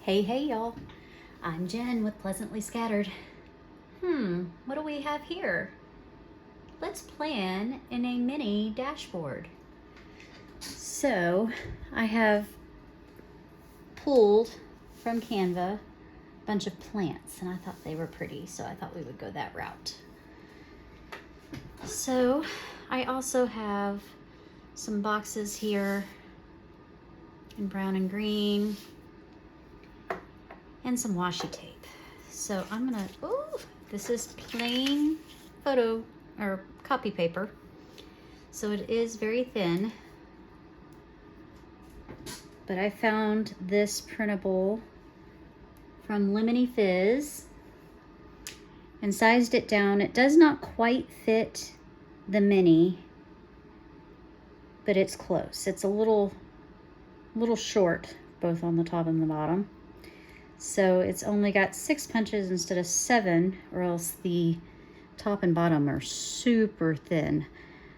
Hey y'all. I'm Jen with Pleasantly Scattered. What do we have here? Let's plan in a mini dashboard. So I have pulled from Canva a bunch of plants and I thought they were pretty, so I thought we would go that route. So I also have some boxes here in brown and green and some washi tape. So I'm gonna, this is plain photo or copy paper. So it is very thin, but I found this printable from Lemony Fizz and sized it down. It does not quite fit the mini, but it's close. It's a little short, both on the top and the bottom. So it's only got 6 punches instead of 7, or else the top and bottom are super thin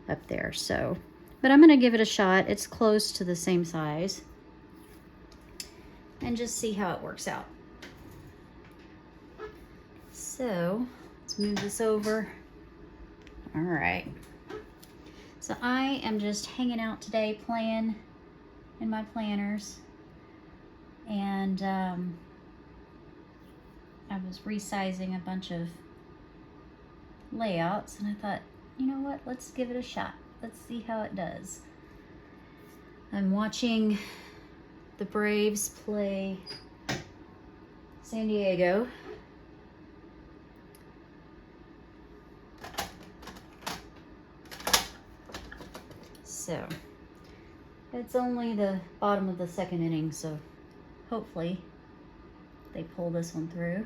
up there. So, but I'm gonna give it a shot. It's close to the same size and just see how it works out. So let's move this over. All right. So I am just hanging out today, playing in my planners, and I was resizing a bunch of layouts and I thought, you know what, let's give it a shot. Let's see how it does. I'm watching the Braves play San Diego. So it's only the bottom of the second inning, so hopefully they pull this one through.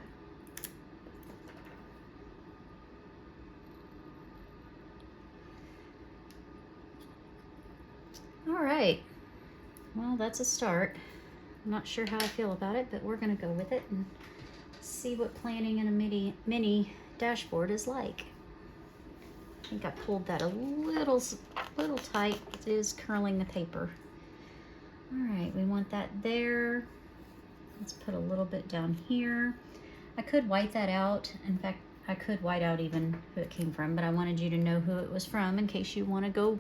All right, well, that's a start. I'm not sure how I feel about it, but we're gonna go with it and see what planning in a mini dashboard is like. I think I pulled that a little tight. It is curling the paper. All right, we want that there. Let's put a little bit down here. I could white that out. In fact, I could white out even who it came from, but I wanted you to know who it was from in case you want to go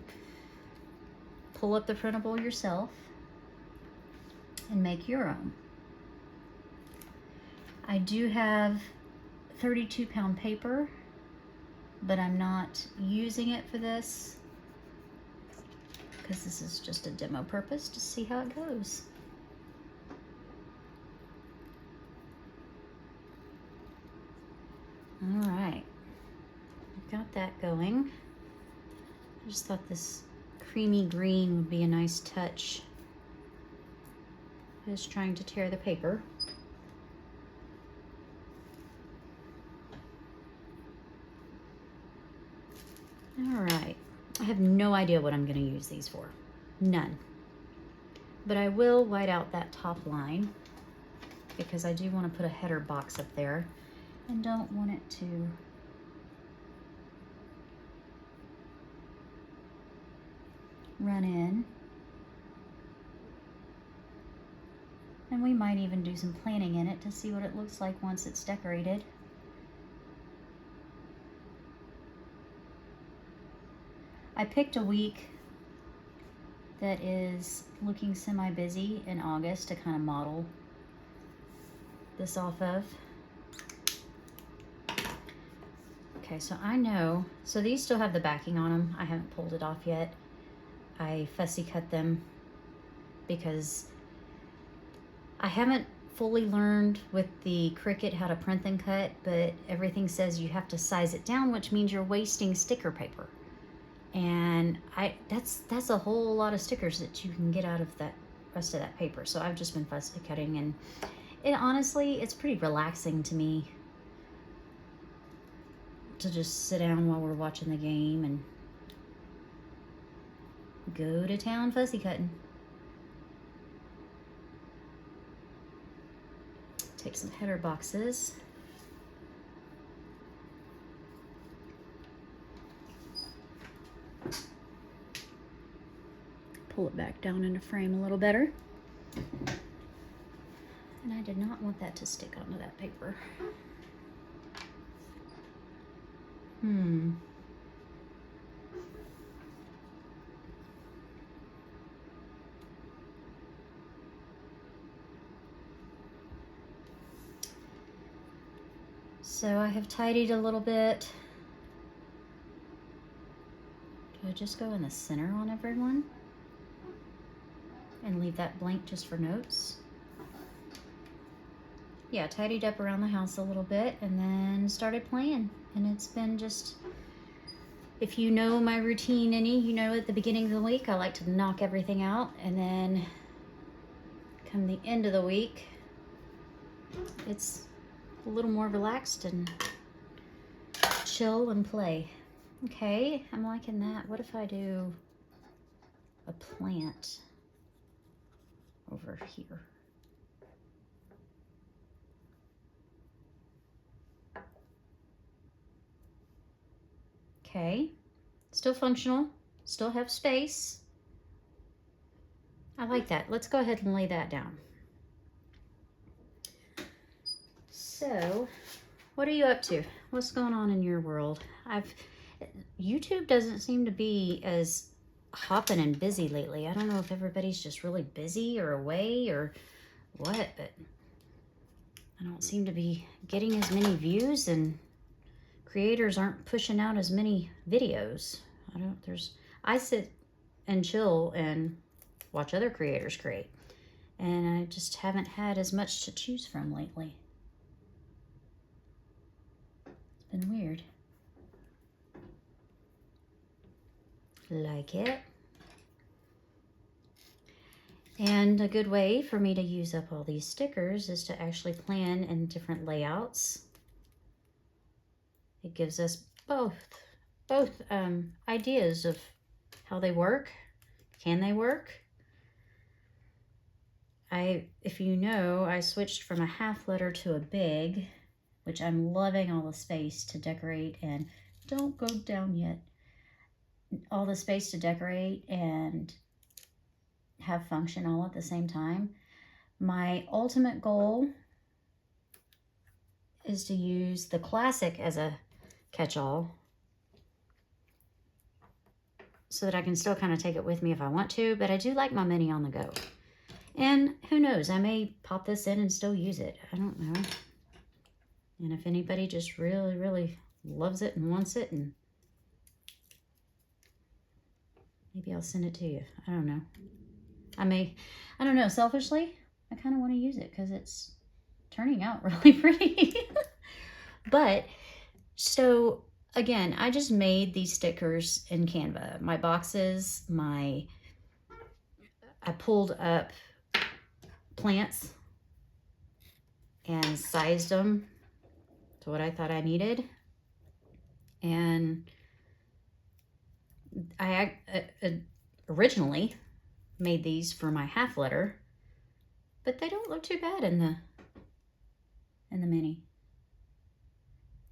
pull up the printable yourself and make your own. I do have 32-pound paper, but I'm not using it for this because this is just a demo purpose to see how it goes. All right, got that going. I just thought this creamy green would be a nice touch. Just trying to tear the paper. All right, I have no idea what I'm going to use these for. None. But I will white out that top line because I do want to put a header box up there and don't want it to run in. And we might even do some planning in it to see what it looks like once it's decorated. I picked a week that is looking semi-busy in August to kind of model this off of. Okay, so I know, so these still have the backing on them. I haven't pulled it off yet. I fussy cut them because I haven't fully learned with the Cricut how to print and cut, but everything says you have to size it down, which means you're wasting sticker paper. And that's a whole lot of stickers that you can get out of that rest of that paper. So I've just been fussy cutting, and honestly, it's pretty relaxing to me to just sit down while we're watching the game and go to town fussy cutting. Take some header boxes. Pull it back down into frame a little better. And I did not want that to stick onto that paper. So I have tidied a little bit. Do I just go in the center on everyone? And leave that blank just for notes? Yeah, tidied up around the house a little bit and then started playing. And it's been just, if you know my routine any, you know at the beginning of the week, I like to knock everything out. And then come the end of the week, it's a little more relaxed and chill and play. Okay, I'm liking that. What if I do a plant over here? Okay, still functional, still have space. I like that. Let's go ahead and lay that down. So, what are you up to? What's going on in your world? YouTube doesn't seem to be as hopping and busy lately. I don't know if everybody's just really busy or away or what, but I don't seem to be getting as many views and creators aren't pushing out as many videos. I sit and chill and watch other creators create, and I just haven't had as much to choose from lately. It's been weird. Like it. And a good way for me to use up all these stickers is to actually plan in different layouts. It gives us both ideas of how they work. Can they work? If you know, I switched from a half letter to a big, which I'm loving all the space to decorate, and don't go down yet. All the space to decorate and have function all at the same time. My ultimate goal is to use the classic as a catch-all so that I can still kind of take it with me if I want to, but I do like my mini on the go. And who knows, I may pop this in and still use it. I don't know. And if anybody just really, really loves it and wants it, and maybe I'll send it to you. I don't know. I don't know, selfishly, I kind of want to use it because it's turning out really pretty. But, so, again, I just made these stickers in Canva. My boxes, I pulled up plants and sized them to what I thought I needed. And I originally made these for my half letter, but they don't look too bad in the mini.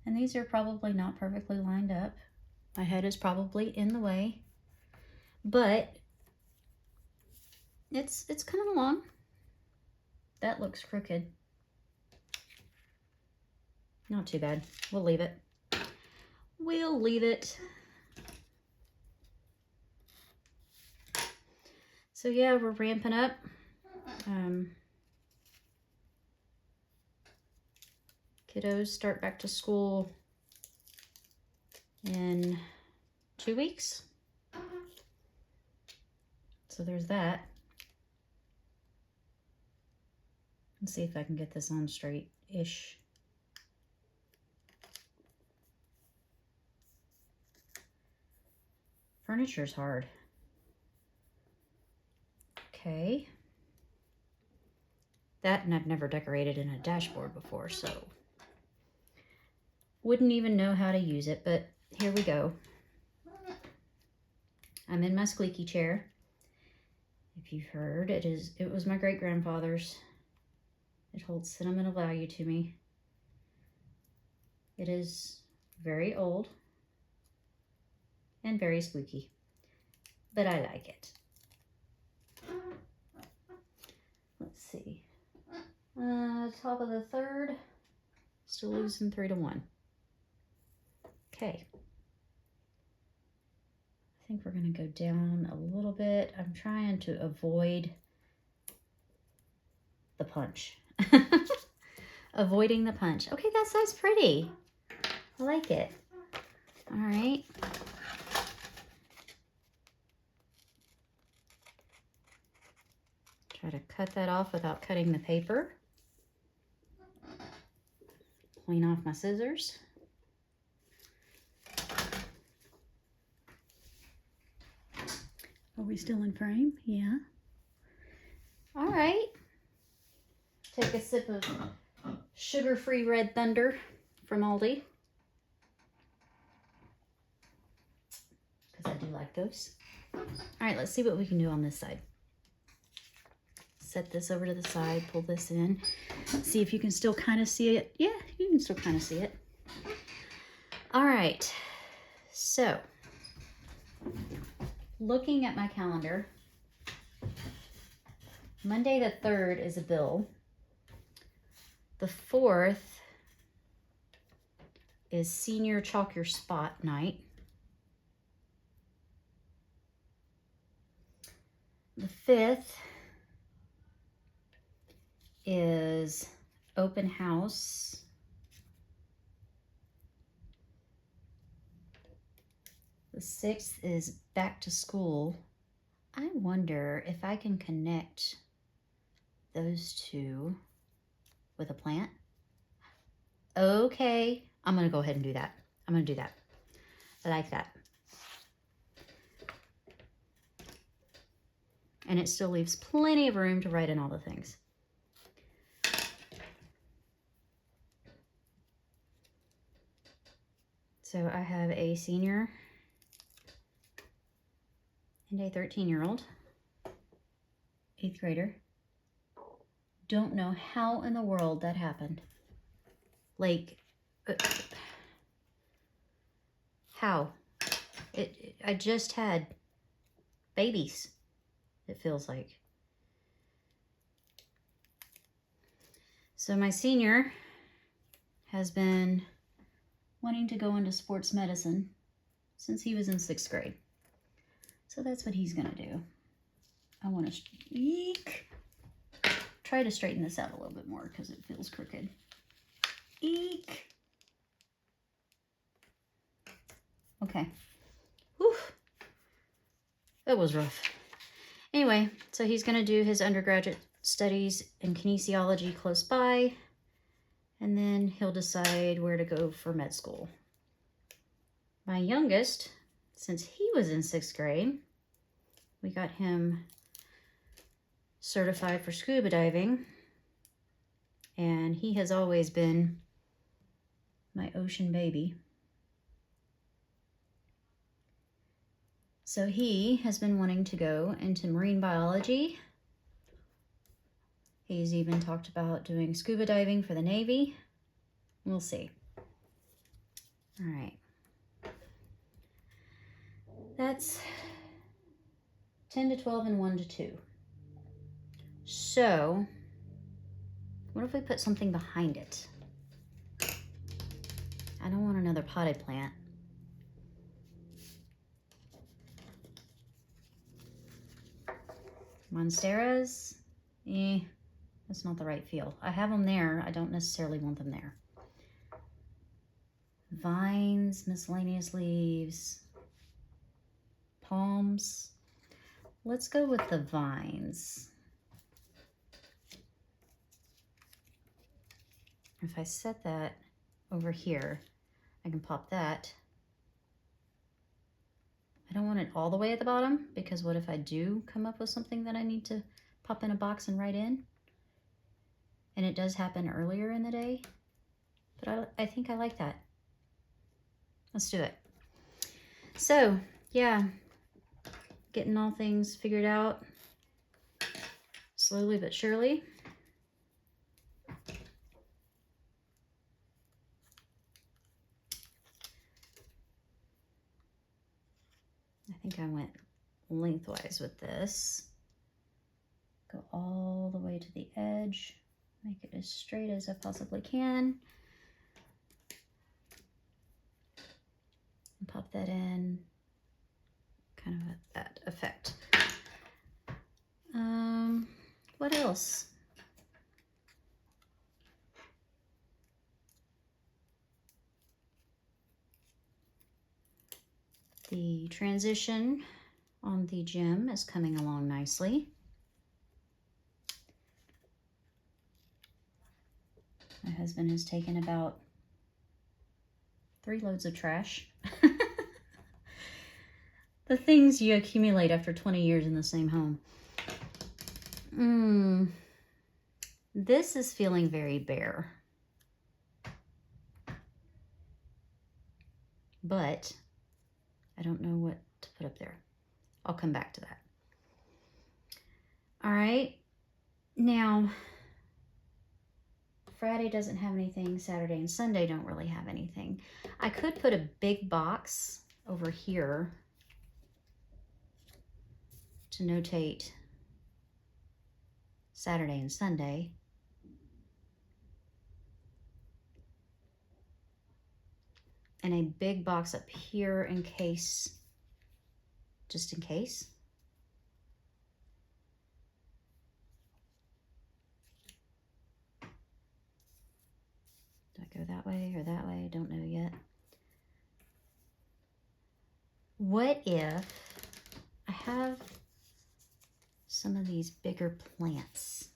And these are probably not perfectly lined up. My head is probably in the way, but it's coming along. That looks crooked. Not too bad. We'll leave it. We'll leave it. So yeah, we're ramping up. Kiddos start back to school in 2 weeks. So there's that. Let's see if I can get this on straight-ish. Furniture's hard. Okay. That, and I've never decorated in a dashboard before, so wouldn't even know how to use it, but here we go. I'm in my squeaky chair. If you've heard, it was my great-grandfather's. It holds sentimental value to me. It is very old and very squeaky, but I like it. Let's see. the top of the third. Still losing 3-1. Okay. I think we're going to go down a little bit. I'm trying to avoid the punch. Avoiding the punch. Okay, that's pretty. I like it. All right. Try to cut that off without cutting the paper. Clean off my scissors. Are we still in frame? Yeah. All right. Take a sip of sugar-free Red Thunder from Aldi. Because I do like those. All right, let's see what we can do on this side. Set this over to the side, pull this in. See if you can still kind of see it. Yeah, you can still kind of see it. All right, so looking at my calendar, Monday the 3rd is a bill. The 4th is senior chalk your spot night. The 5th is open house. The 6th is back to school. I wonder if I can connect those two with a plant. Okay, I'm gonna go ahead and do that. I'm gonna do that. I like that. And it still leaves plenty of room to write in all the things. So I have a senior and a 13-year-old, 8th grader. Don't know how in the world that happened. Like, how? I just had babies, it feels like. So my senior has been wanting to go into sports medicine since he was in 6th grade. So that's what he's gonna do. I wanna try to straighten this out a little bit more because it feels crooked. Eek. Okay. Whew. That was rough. Anyway, so he's gonna do his undergraduate studies in kinesiology close by, and then he'll decide where to go for med school. My youngest, since he was in 6th grade, we got him certified for scuba diving, and he has always been my ocean baby. So he has been wanting to go into marine biology. He's even talked about doing scuba diving for the Navy. We'll see. All right. That's 10 to 12 and 1 to 2. So, what if we put something behind it? I don't want another potted plant. Monsteras? That's not the right feel. I have them there. I don't necessarily want them there. Vines, miscellaneous leaves, palms. Let's go with the vines. If I set that over here, I can pop that. I don't want it all the way at the bottom because what if I do come up with something that I need to pop in a box and write in? And it does happen earlier in the day, but I think I like that. Let's do it. So, yeah, getting all things figured out slowly but surely. I think I went lengthwise with this. Go all the way to the edge. Make it as straight as I possibly can. And pop that in, kind of that effect. What else? The transition on the gem is coming along nicely. My husband has taken about 3 loads of trash. The things you accumulate after 20 years in the same home. This is feeling very bare. But I don't know what to put up there. I'll come back to that. All right. Now, Friday doesn't have anything. Saturday and Sunday don't really have anything. I could put a big box over here to notate Saturday and Sunday. And a big box up here in case, just in case. Do I go that way or that way? I don't know yet. What if I have some of these bigger plants?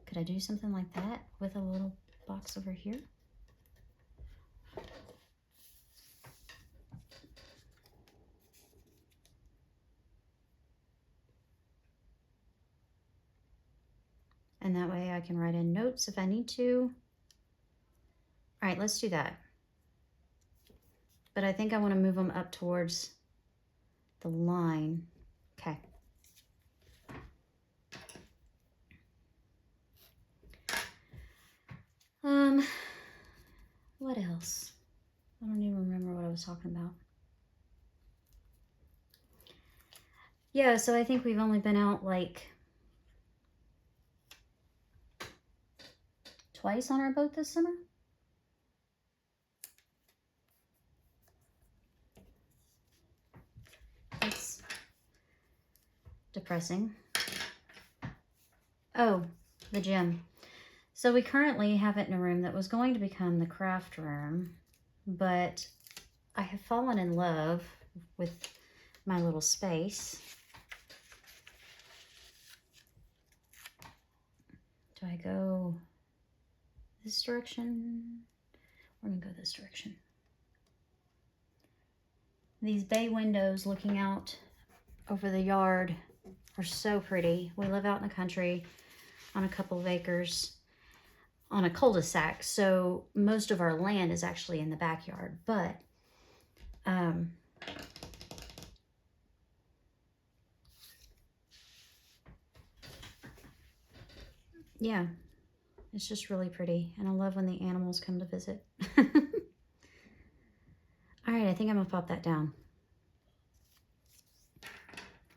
Could I do something like that with a little box over here? And that way I can write in notes if I need to. All right, let's do that. But I think I want to move them up towards the line. Okay. What else? I don't even remember what I was talking about. Yeah, so I think we've only been out like twice on our boat this summer. That's depressing. Oh, the gym. So we currently have it in a room that was going to become the craft room, but I have fallen in love with my little space. Do I go this direction? We're gonna go this direction. These bay windows looking out over the yard are so pretty. We live out in the country on a couple of acres on a cul-de-sac, so most of our land is actually in the backyard, but yeah, it's just really pretty, and I love when the animals come to visit. All right, I think I'm gonna pop that down.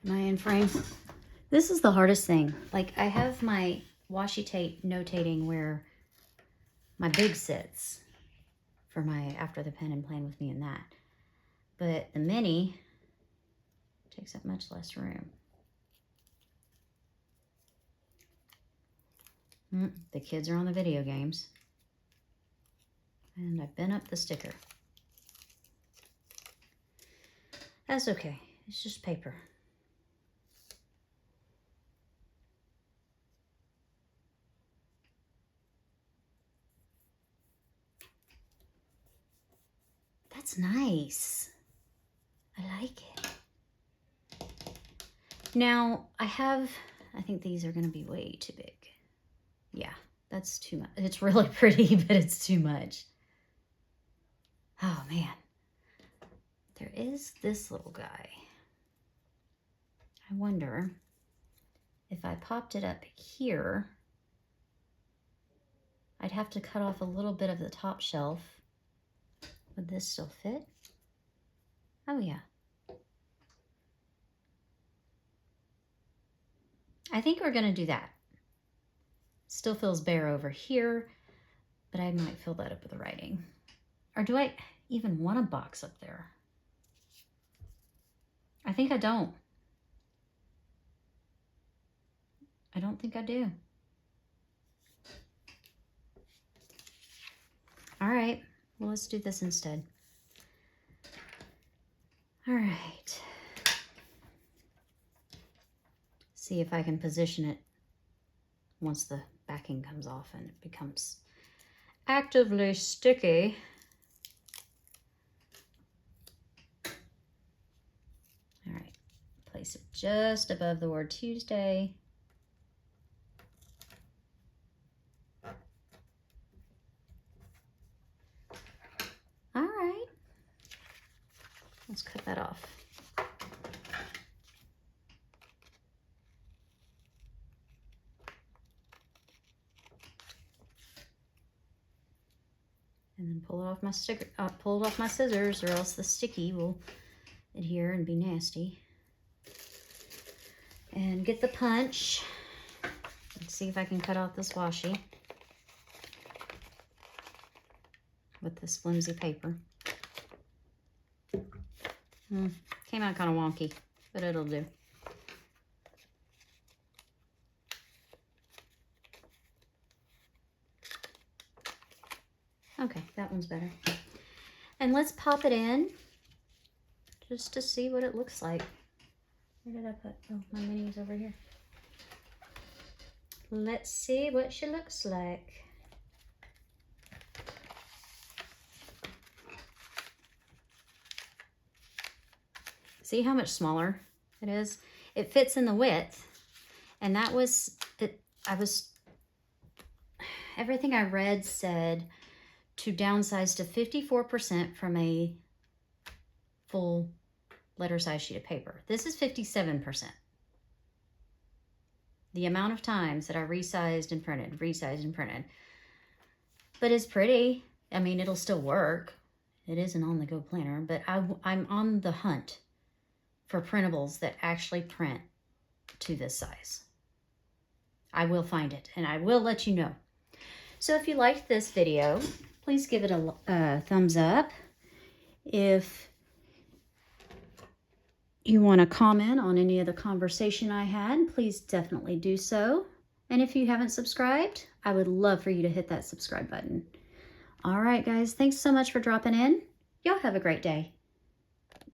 Am I in frame? This is the hardest thing. Like, I have my washi tape notating where my big sits for my after the pen and playing with me and that. But the mini takes up much less room. The kids are on the video games. And I've bent up the sticker. That's okay. It's just paper. That's nice. I like it. Now, I think these are going to be way too big. Yeah, that's too much. It's really pretty, but it's too much. Oh, man. There is this little guy. I wonder if I popped it up here, I'd have to cut off a little bit of the top shelf. Would this still fit? Oh, yeah. I think we're gonna do that. Still feels bare over here, but I might fill that up with the writing. Or do I even want a box up there? I think I don't. I don't think I do. All right, well, let's do this instead. All right. See if I can position it once the backing comes off and it becomes actively sticky. All right, place it just above the word Tuesday. All right, let's cut that off. And then pull it off my sticker, pull it off my scissors, or else the sticky will adhere and be nasty. And get the punch. Let's see if I can cut out this washi with this flimsy paper. Came out kind of wonky, but it'll do. Okay, that one's better. And let's pop it in just to see what it looks like. Where did I put? Oh, my mini's over here. Let's see what she looks like. See how much smaller it is? It fits in the width, and that was it. Everything I read said to downsize to 54% from a full letter size sheet of paper. This is 57%. The amount of times that I resized and printed. But it's pretty. I mean, it'll still work. It is an on-the-go planner, but I'm on the hunt for printables that actually print to this size. I will find it, and I will let you know. So if you liked this video, please give it a thumbs up. If you want to comment on any of the conversation I had, please definitely do so. And if you haven't subscribed, I would love for you to hit that subscribe button. All right, guys, thanks so much for dropping in. Y'all have a great day.